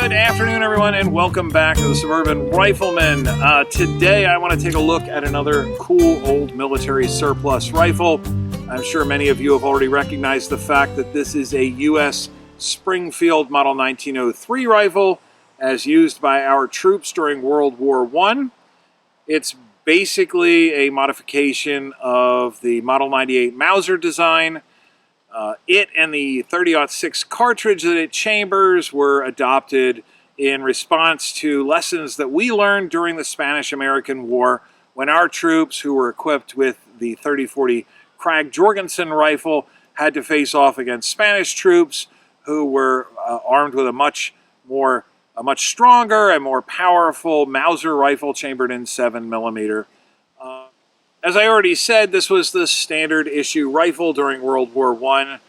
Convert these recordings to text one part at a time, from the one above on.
Good afternoon, everyone, and welcome back to the Suburban Rifleman. Today, I want to take a look at another cool old military surplus rifle. I'm sure many of you have already recognized the fact that this is a U.S. Springfield Model 1903 rifle, as used by our troops during World War I. It's basically a modification of the Model 98 Mauser design. It and the 30-06 cartridge that it chambers were adopted in response to lessons that we learned during the Spanish-American War when our troops, who were equipped with the 30-40 Krag-Jorgensen rifle, had to face off against Spanish troops who were armed with a much stronger and more powerful Mauser rifle chambered in 7mm. As I already said, this was the standard issue rifle during World War I.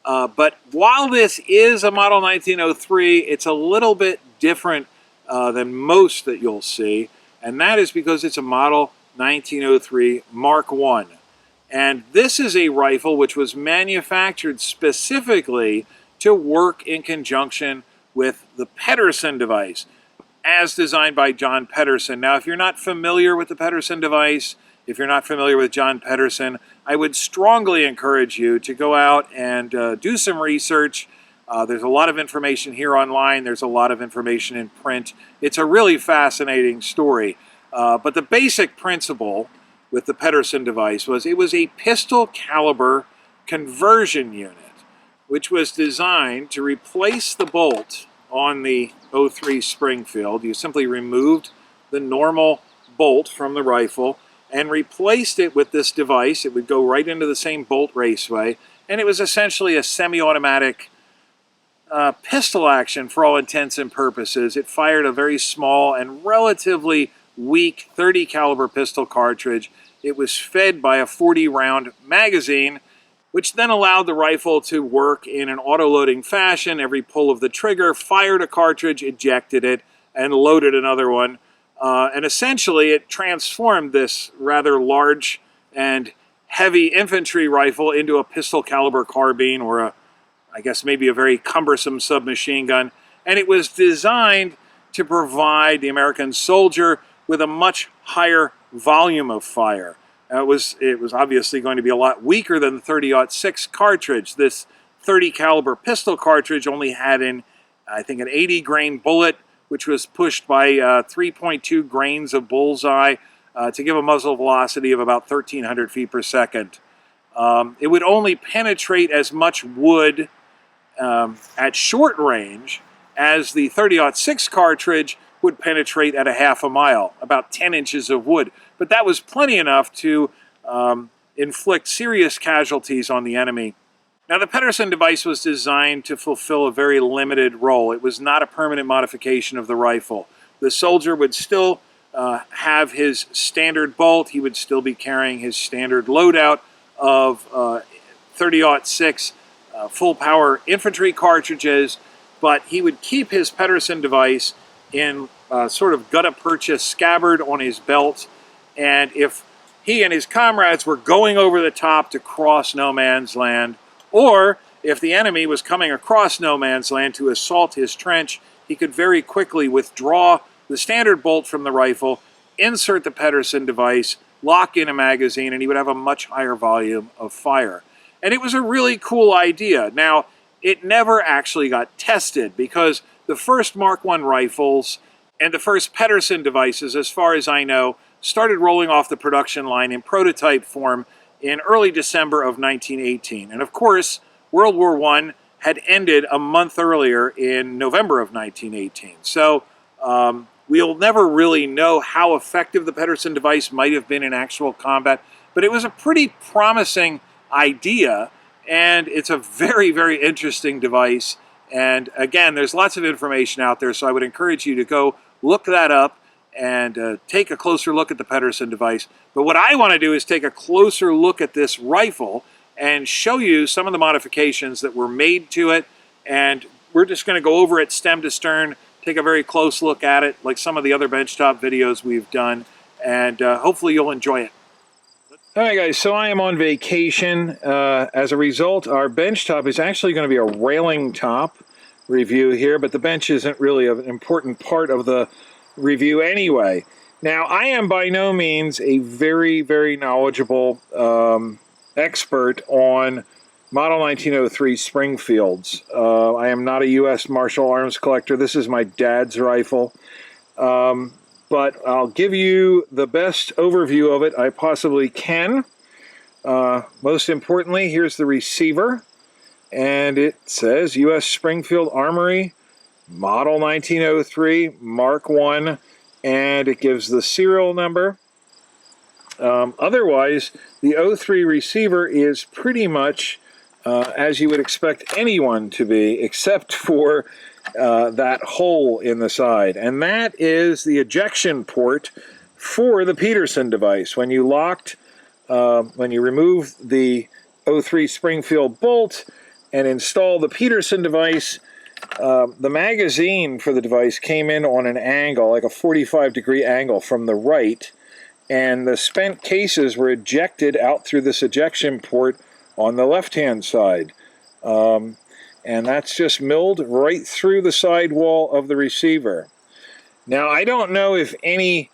But while this is a Model 1903, it's a little bit different than most that you'll see. And that is because it's a Model 1903 Mark I. And this is a rifle which was manufactured specifically to work in conjunction with the Pedersen device, as designed by John Pedersen. Now, if you're not familiar with the Pedersen device, if you're not familiar with John Pedersen, I would strongly encourage you to go out and do some research. There's a lot of information here online. There's a lot of information in print. It's a really fascinating story. But the basic principle with the Pedersen device was it was a pistol caliber conversion unit, which was designed to replace the bolt on the 03 Springfield. You simply removed the normal bolt from the rifle and replaced it with this device. It would go right into the same bolt raceway, and it was essentially a semi-automatic pistol action for all intents and purposes. It fired a very small and relatively weak 30 caliber pistol cartridge. It was fed by a 40-round magazine, which then allowed the rifle to work in an auto-loading fashion. Every pull of the trigger fired a cartridge, ejected it, and loaded another one. And essentially, it transformed this rather large and heavy infantry rifle into a pistol caliber carbine, or I guess maybe a very cumbersome submachine gun. And it was designed to provide the American soldier with a much higher volume of fire. It was obviously going to be a lot weaker than the 30-06 cartridge. This 30 caliber pistol cartridge only had I think an 80 grain bullet, which was pushed by 3.2 grains of bullseye to give a muzzle velocity of about 1,300 feet per second. It would only penetrate as much wood at short range as the 30-06 cartridge would penetrate at a half a mile, about 10 inches of wood. But that was plenty enough to inflict serious casualties on the enemy. Now, the Pedersen device was designed to fulfill a very limited role. It was not a permanent modification of the rifle. The soldier would still have his standard bolt. He would still be carrying his standard loadout of 30-06 full-power infantry cartridges, but he would keep his Pedersen device in sort of gutta-percha scabbard on his belt, and if he and his comrades were going over the top to cross no man's land, or if the enemy was coming across no man's land to assault his trench, he could very quickly withdraw the standard bolt from the rifle, insert the Pedersen device, lock in a magazine, and he would have a much higher volume of fire. And it was a really cool idea. Now, it never actually got tested because the first Mark I rifles and the first Pedersen devices, as far as I know, started rolling off the production line in prototype form in early December of 1918. And of course, World War I had ended a month earlier in November of 1918. So we'll never really know how effective the Pedersen device might have been in actual combat, but it was a pretty promising idea, and it's a very, very interesting device. And again, there's lots of information out there, so I would encourage you to go look that up and take a closer look at the Pedersen device. But what I want to do is take a closer look at this rifle and show you some of the modifications that were made to it. And we're just going to go over it stem to stern, take a very close look at it, like some of the other benchtop videos we've done, and hopefully you'll enjoy it. All right, guys, so I am on vacation. As a result, our benchtop is actually going to be a railing top. review here, but the bench isn't really an important part of the review anyway. Now, I am by no means a very, very knowledgeable expert on Model 1903 Springfields. I am not a U.S. Martial Arms collector. This is my dad's rifle. But I'll give you the best overview of it I possibly can. Most importantly, here's the receiver. And it says U.S. Springfield Armory, Model 1903, Mark I, and it gives the serial number. Otherwise, the 03 receiver is pretty much as you would expect anyone to be, except for that hole in the side. And that is the ejection port for the Peterson device. When you remove the 03 Springfield bolt and install the Peterson device, the magazine for the device came in on an angle, like a 45-degree angle from the right, and the spent cases were ejected out through this ejection port on the left-hand side. And that's just milled right through the sidewall of the receiver. Now, I don't know if any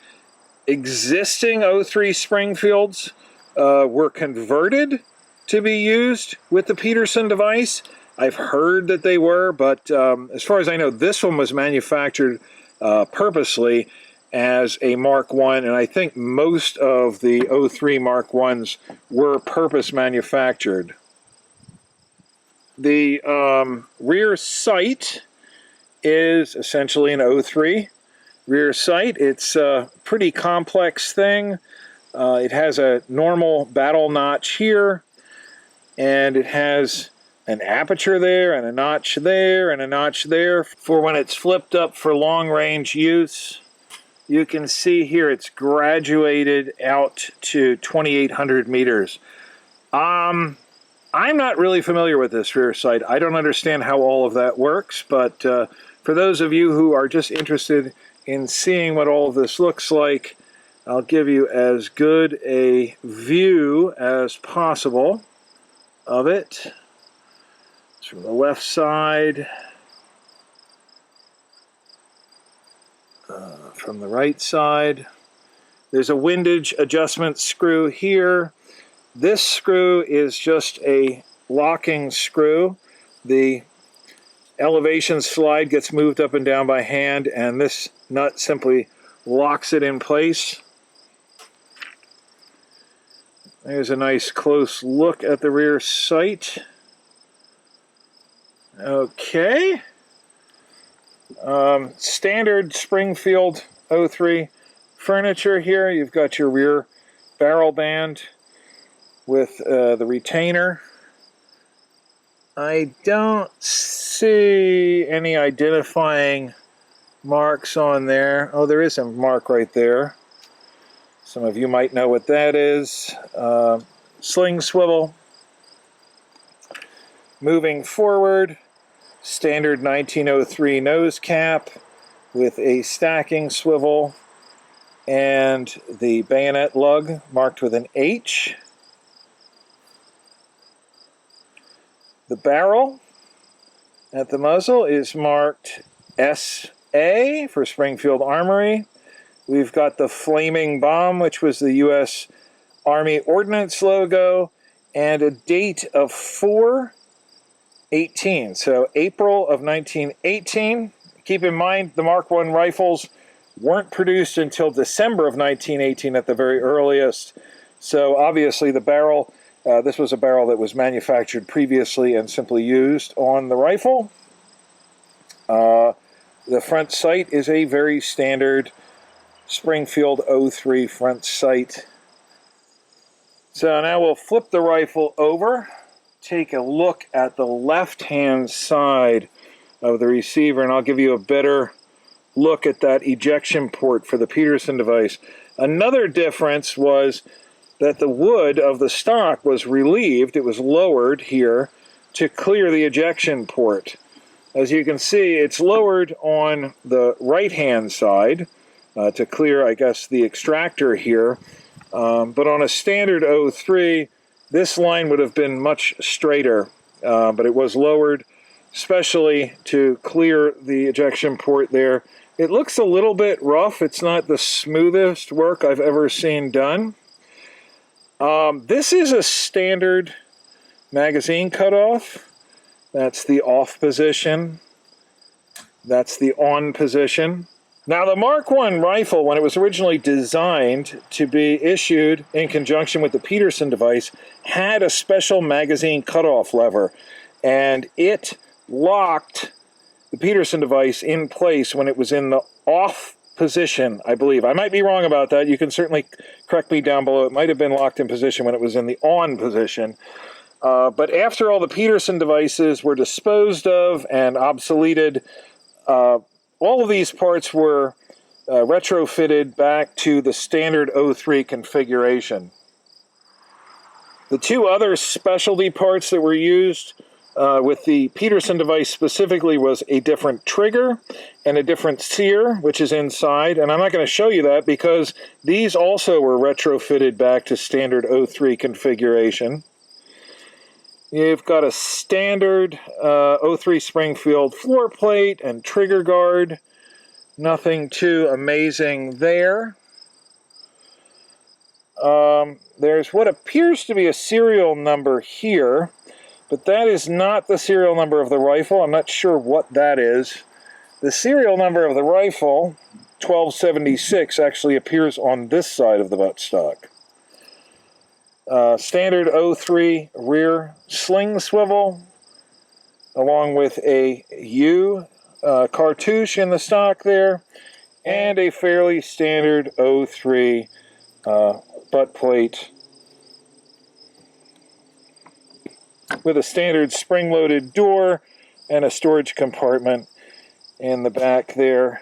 existing 03 Springfields were converted to be used with the Peterson device. I've heard that they were, but as far as I know, this one was manufactured purposely as a Mark I, and I think most of the 03 Mark Is were purpose manufactured. The rear sight is essentially an 03 rear sight. It's a pretty complex thing. It has a normal battle notch here, and it has an aperture there, and a notch there, and a notch there for when it's flipped up for long-range use. You can see here it's graduated out to 2,800 meters. I'm not really familiar with this rear sight. I don't understand how all of that works, but for those of you who are just interested in seeing what all of this looks like, I'll give you as good a view as possible of it. It's from the left side, from the right side. There's a windage adjustment screw here. This screw is just a locking screw. The elevation slide gets moved up and down by hand, and this nut simply locks it in place. There's a nice close look at the rear sight. Okay. Standard Springfield 03 furniture here. You've got your rear barrel band with the retainer. I don't see any identifying marks on there. Oh, there is a mark right there. Some of you might know what that is. Sling swivel. Moving forward, standard 1903 nose cap with a stacking swivel and the bayonet lug marked with an H. The barrel at the muzzle is marked SA for Springfield Armory. We've got the flaming bomb, which was the U.S. Army Ordnance logo, and a date of 4/18, so April of 1918. Keep in mind, the Mark I rifles weren't produced until December of 1918 at the very earliest. So obviously the barrel, this was a barrel that was manufactured previously and simply used on the rifle. The front sight is a very standard Springfield 03 front sight. So now we'll flip the rifle over, take a look at the left-hand side of the receiver, and I'll give you a better look at that ejection port for the Peterson device. Another difference was that the wood of the stock was relieved. It was lowered here to clear the ejection port. As you can see, it's lowered on the right-hand side to clear, I guess, the extractor here. But on a standard 03, this line would have been much straighter, but it was lowered especially to clear the ejection port there. It looks a little bit rough. It's not the smoothest work I've ever seen done. This is a standard magazine cutoff. That's the off position. That's the on position. Now, the Mark I rifle, when it was originally designed to be issued in conjunction with the Peterson device, had a special magazine cutoff lever, and it locked the Peterson device in place when it was in the off position, I believe. I might be wrong about that. You can certainly correct me down below. It might have been locked in position when it was in the on position. But after all the Peterson devices were disposed of and obsoleted, all of these parts were retrofitted back to the standard 03 configuration. The two other specialty parts that were used with the Peterson device specifically was a different trigger and a different sear, which is inside. And I'm not going to show you that because these also were retrofitted back to standard 03 configuration. You've got a standard 03 Springfield floor plate and trigger guard. Nothing too amazing there. There's what appears to be a serial number here, but that is not the serial number of the rifle. I'm not sure what that is. The serial number of the rifle, 1276, actually appears on this side of the buttstock. Standard 03 rear sling swivel, along with a U cartouche in the stock there, and a fairly standard 03 butt plate with a standard spring-loaded door and a storage compartment in the back there.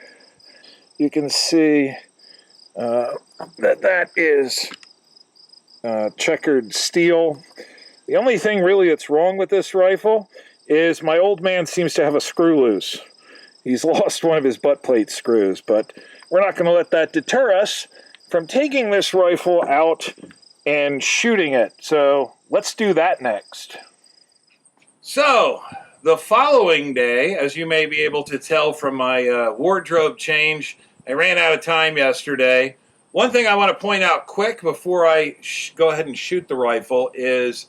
You can see that is checkered steel. The only thing really that's wrong with this rifle is my old man seems to have a screw loose. He's lost one of his butt plate screws, but we're not going to let that deter us from taking this rifle out and shooting it. So let's do that next. So the following day, as you may be able to tell from my wardrobe change, I ran out of time yesterday. One thing I want to point out quick before I go ahead and shoot the rifle is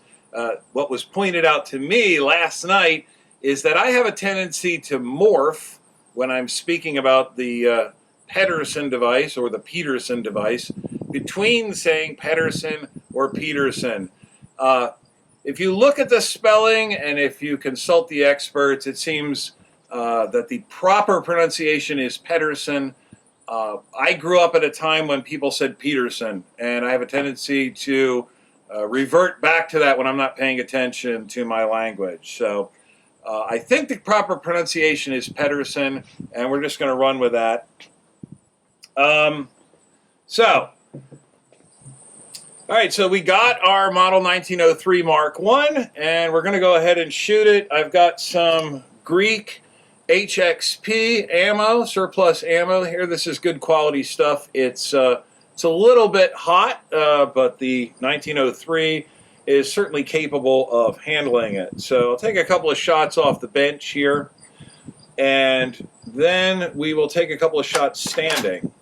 what was pointed out to me last night is that I have a tendency to morph when I'm speaking about the Pedersen device or the Peterson device between saying Pedersen or Peterson. If you look at the spelling and if you consult the experts, it seems that the proper pronunciation is Pedersen. I grew up at a time when people said Peterson, and I have a tendency to revert back to that when I'm not paying attention to my language. So I think the proper pronunciation is Pedersen, and we're just going to run with that. All right, so we got our Model 1903 Mark I, and we're going to go ahead and shoot it. I've got some Greek HXP ammo, surplus ammo here. This is good quality stuff. It's a little bit hot, but the 1903 is certainly capable of handling it. So I'll take a couple of shots off the bench here, and then we will take a couple of shots standing.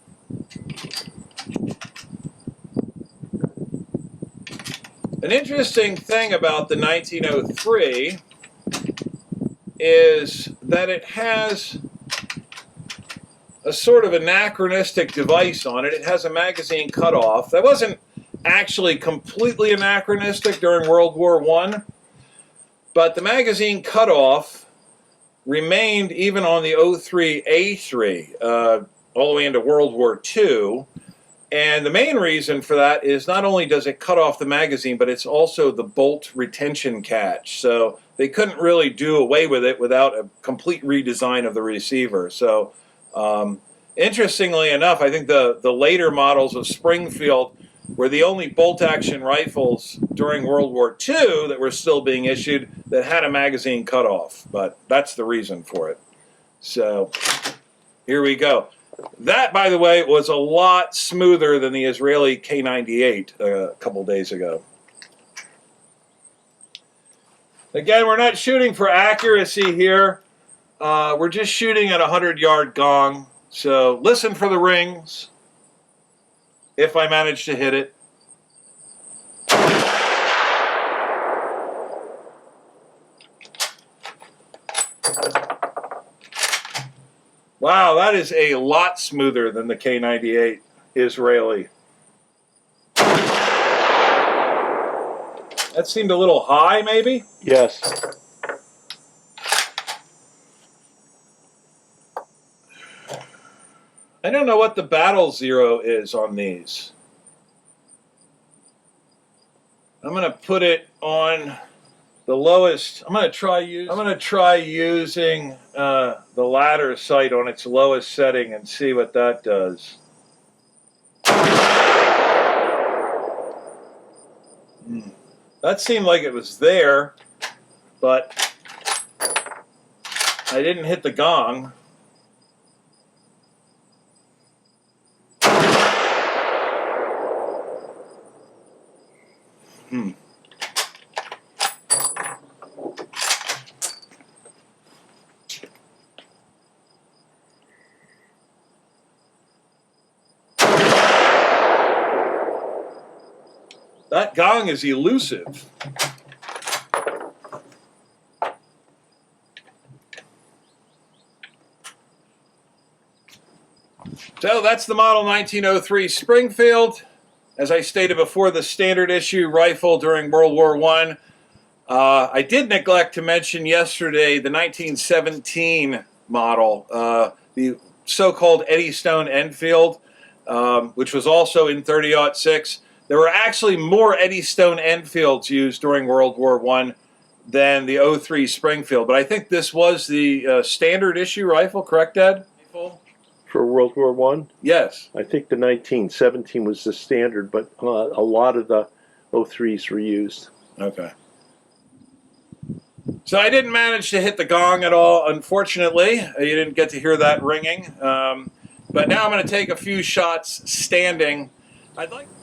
An interesting thing about the 1903 is that it has a sort of anachronistic device on it. It has a magazine cutoff. That wasn't actually completely anachronistic during World War I, but the magazine cutoff remained even on the 03A3 all the way into World War II. And the main reason for that is not only does it cut off the magazine, but it's also the bolt retention catch. So they couldn't really do away with it without a complete redesign of the receiver. So interestingly enough, I think the later models of Springfield were the only bolt-action rifles during World War II that were still being issued that had a magazine cutoff. But that's the reason for it. So here we go. That, by the way, was a lot smoother than the Israeli K98 a couple days ago. Again, we're not shooting for accuracy here. We're just shooting at a 100-yard gong. So listen for the rings if I manage to hit it. Wow, that is a lot smoother than the K98 Israeli. That seemed a little high, maybe? Yes. I don't know what the battle zero is on these. I'm going to put it on the lowest. I'm going to try using the ladder sight on its lowest setting and see what that does. That seemed like it was there, but I didn't hit the gong. That gong is elusive. So that's the model 1903 Springfield. As I stated before, the standard issue rifle during World War I. I did neglect to mention yesterday the 1917 model, the so-called Eddystone Enfield, which was also in 30-06. There were actually more Eddystone Enfields used during World War I than the 03 Springfield, but I think this was the standard issue rifle, correct, Ed? For World War I? Yes. I think the 1917 was the standard, but a lot of the 03s were used. Okay. So I didn't manage to hit the gong at all, unfortunately. You didn't get to hear that ringing. But now I'm going to take a few shots standing.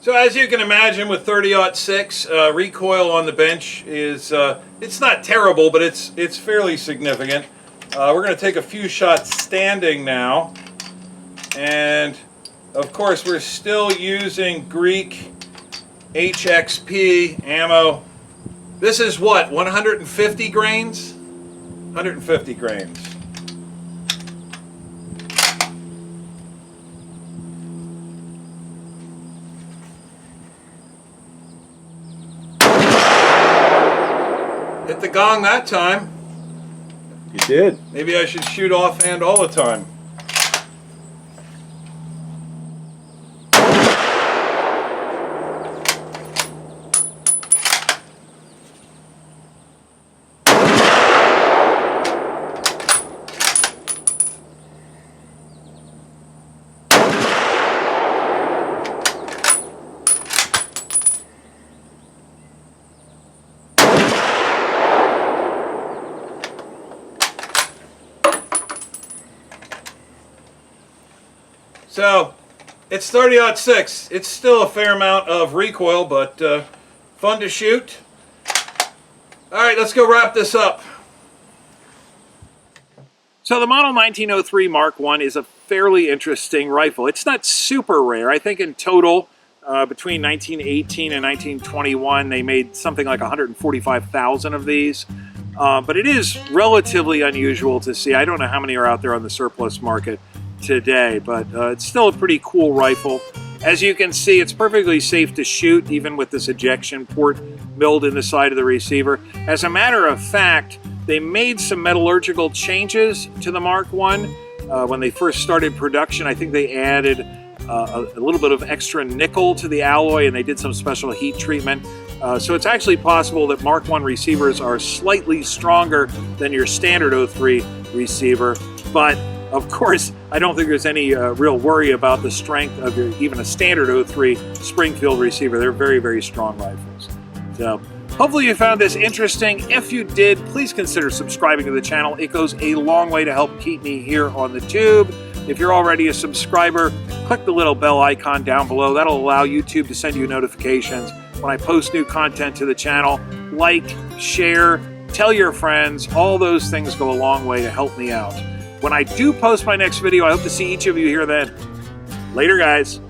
So as you can imagine, with 30-06, recoil on the bench is, it's not terrible, but it's fairly significant. We're going to take a few shots standing now. And of course, we're still using Greek HXP ammo. This is what, 150 grains? 150 grains. Hit the gong that time. You did. Maybe I should shoot offhand all the time. So, it's 30-06. It's still a fair amount of recoil, but fun to shoot. All right, let's go wrap this up. So the model 1903 Mark I is a fairly interesting rifle. It's not super rare. I think in total, between 1918 and 1921, they made something like 145,000 of these. But it is relatively unusual to see. I don't know how many are out there on the surplus market today, but it's still a pretty cool rifle. As you can see, it's perfectly safe to shoot, even with this ejection port milled in the side of the receiver. As a matter of fact, they made some metallurgical changes to the Mark I. When they first started production, I think they added a little bit of extra nickel to the alloy, and they did some special heat treatment. So it's actually possible that Mark I receivers are slightly stronger than your standard 03 receiver, but of course, I don't think there's any real worry about the strength of even a standard 03 Springfield receiver. They're very, very strong rifles. So hopefully you found this interesting. If you did, please consider subscribing to the channel. It goes a long way to help keep me here on the tube. If you're already a subscriber, click the little bell icon down below. That'll allow YouTube to send you notifications when I post new content to the channel. Like, share, tell your friends. All those things go a long way to help me out. When I do post my next video, I hope to see each of you here then. Later, guys.